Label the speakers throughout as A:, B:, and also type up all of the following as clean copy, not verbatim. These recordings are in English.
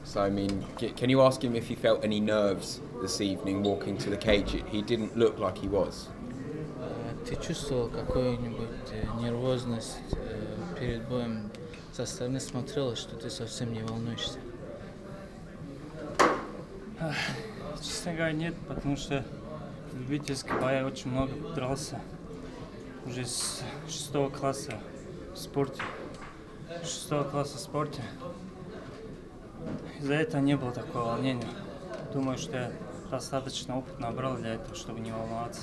A: So I mean, can you ask him if he felt any nerves this evening walking to the cage? He didn't look like he was.
B: Ты чувствовал какую-нибудь нервозность перед боем? Со стороны смотрелось, что ты совсем не волнуешься.
C: Честно говоря, нет, потому что в любительской бое очень много дрался. Уже с 6 класса в спорте. Из-за этого не было такого волнения. Думаю, что я достаточно опыт набрал для этого, чтобы не волноваться.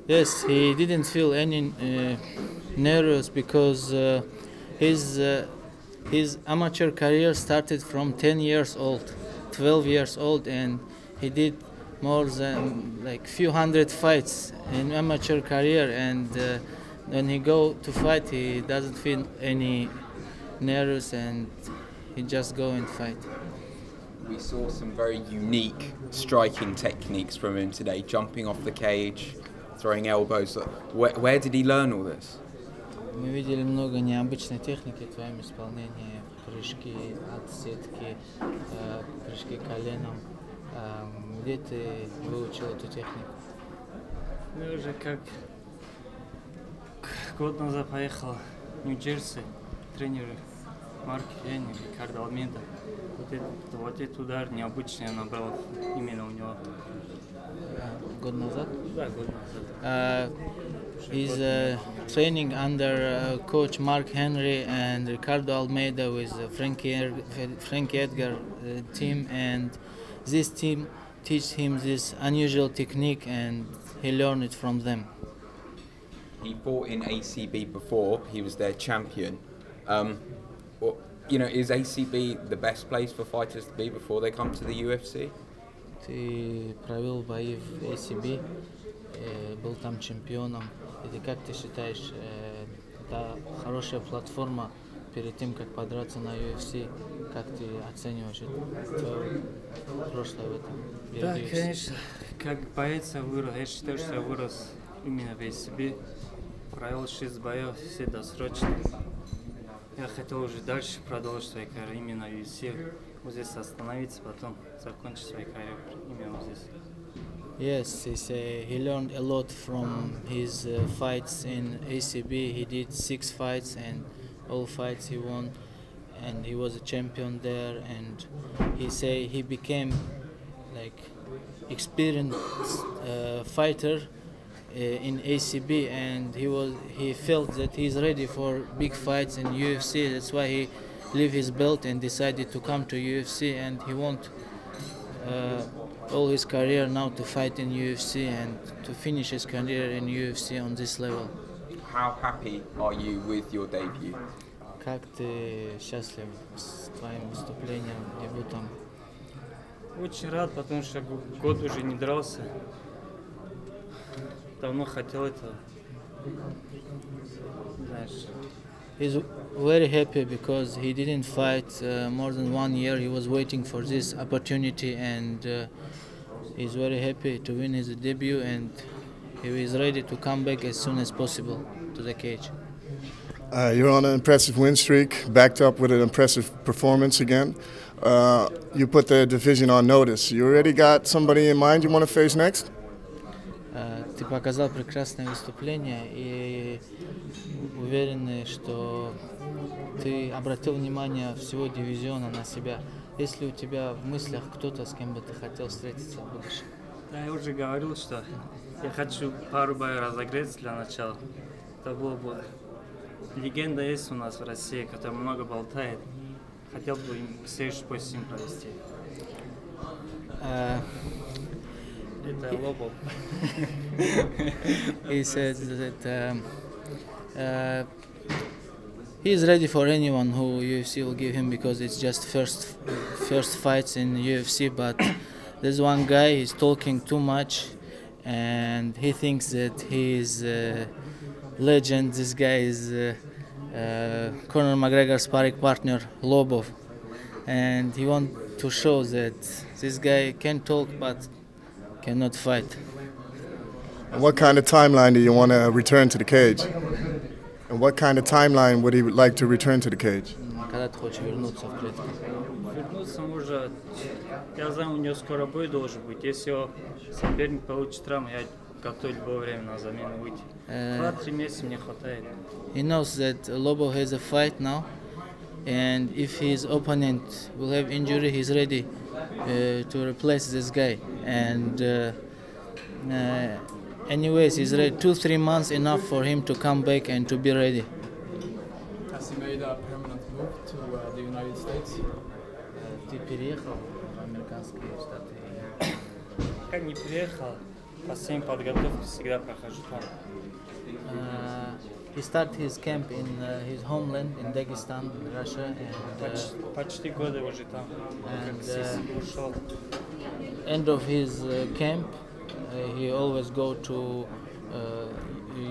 B: Yes, he didn't feel any nervous because his amateur career started from 10 years old, 12 years old, and he did more than like few hundred fights in amateur career, and when he go to fight, he doesn't feel any nervous, and he just go and fight.
A: We saw some very unique striking techniques from him today, jumping off the cage, throwing elbows. Where did he learn all this?
B: Мы видели много необычной техники в твоем исполнении, прыжки от сетки, прыжки коленом. Где ты выучил эту технику?
C: Я уже как год назад поехал в Нью-Джерси, тренер Марк Санtiago, Рикардо Алмейда. Вот этот удар необычный я набрал именно у него.
B: Год назад?
C: Да, год назад.
B: He's training under coach Mark Henry and Ricardo Almeida with Frankie Edgar team, and this team teach him this unusual technique, and he learned it from them.
A: He fought in ACB before. He was their champion. You know, is ACB the best place for fighters to be before they come to the UFC?
B: Ты провел бои в ACB, был там чемпионом. И как ты считаешь, это хорошая платформа перед тем, как подраться на UFC? Как ты оцениваешь твое прошлое в этом?
C: Да, конечно. Как боец я вырос. Я считаю, что я вырос именно в ACB. Провел 6 боев, все досрочные. Я хотел уже дальше продолжить свою карьеру именно в UFC. Вот здесь остановиться, потом закончить свою карьеру именно вот здесь.
B: Yes, he learned a lot from his fights in ACB. He did 6 fights, and all fights he won, and he was a champion there. And he became like experienced fighter in ACB, and he felt that he's ready for big fights in UFC. That's why he left his belt and decided to come to UFC, and he want all his career now to fight in UFC and to finish his career in UFC on this level.
A: How happy are you with your debut?
B: Как ты счастлив с твоим выступлением, дебютом?
C: Очень рад, потому что год уже не дрался. Давно хотел этого. Знаешь.
B: He's very happy because he didn't fight more than 1 year. He was waiting for this opportunity, and he's very happy to win his debut, and he is ready to come back as soon as possible to the cage.
D: You're on an impressive win streak, backed up with an impressive performance again. You put the division on notice. You already got somebody in mind you want to face next?
B: Ты показал прекрасное выступление, и уверен, что ты обратил внимание всего дивизиона на себя. Есть ли у тебя в мыслях кто-то, с кем бы ты хотел встретиться в будущем?
C: Да, я уже говорил, что я хочу пару боев разогреться для начала. Это было бы... Легенда есть у нас в России, которая много болтает. Хотел бы следующий бой с ним провести. Это Лобов.
B: He said that he is ready for anyone who UFC will give him, because it's just first fights in UFC. But there's one guy, he's talking too much, and he thinks that he is a legend. This guy is Conor McGregor's sparring partner, Lobov, and he wants to show that this guy can talk but cannot fight.
D: And what kind of timeline do you want to return to the cage? And what kind of timeline would he like to return to the cage?
B: Когда ты хочешь вернуться в клетку?
C: Вернуться может, я знаю, у него скоро бой должен быть. Если его соперник получит травму, я готов в любое время на замену выйти. 2-3 месяца мне хватает.
B: He knows that Lobo has a fight now, and if his opponent will have injury, he's ready to replace this guy. And anyways, he's ready. 2-3 months enough for him to come back and to be ready.
E: Has he made a permanent move to the United States?
B: Ты переехал в американские штаты?
C: Я не приехал, последнюю подготовку всегда прохожу там.
B: He started his camp in his homeland in Dagestan, Russia, and
C: Почти года уже там.
B: and
C: Ушел.
B: end of his camp, he always go to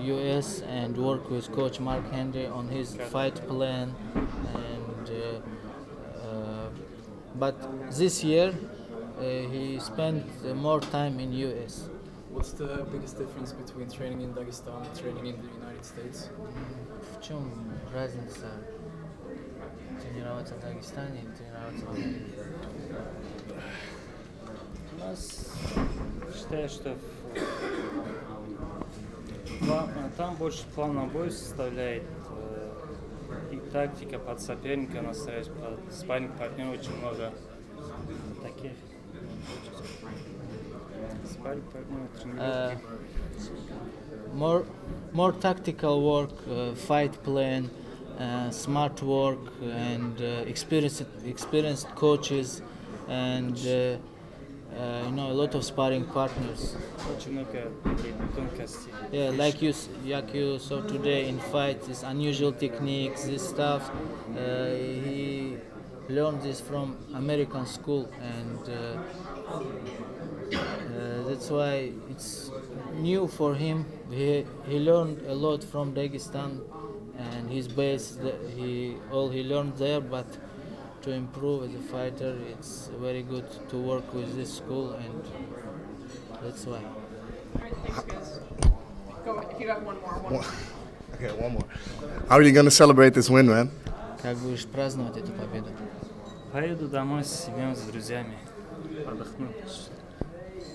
B: US and work with coach Mark Henry on his fight plan. And but this year he spent more time in US.
E: What's the biggest difference between training in Dagestan and training in the United States?
B: В чем разница тренироваться в Дагестане и тренироваться в Америке?
C: У нас, считаю, что там больше план на бой составляет и тактика под соперника настраивать, под спарринг-партнера очень много таких. Спарринг-партнеров
B: More tactical work, fight plan, smart work, and experienced coaches, and a lot of sparring partners.
C: очень много тонкостей.
B: Yeah, like you saw today in fight, these unusual techniques, this stuff. He learned this from American school, and that's why it's new for him. He learned a lot from Dagestan, and his base he learned there. But to improve as a fighter, it's very good to work with this school, and that's why.
F: Go if you got one more.
D: Okay, one more. How are you going to celebrate this win, man?
B: Как будешь праздновать эту победу?
C: Поеду домой с семьей, с друзьями, отдохнуть.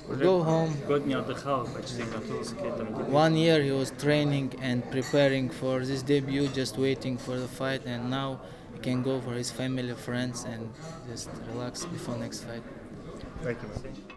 B: Go home.
C: Год не отдыхал, почти готовился к этому.
B: 1 year he was training and preparing for this debut, just waiting for the fight, and now he can go for his family, friends, and just relax before next fight.
D: Thank you, man.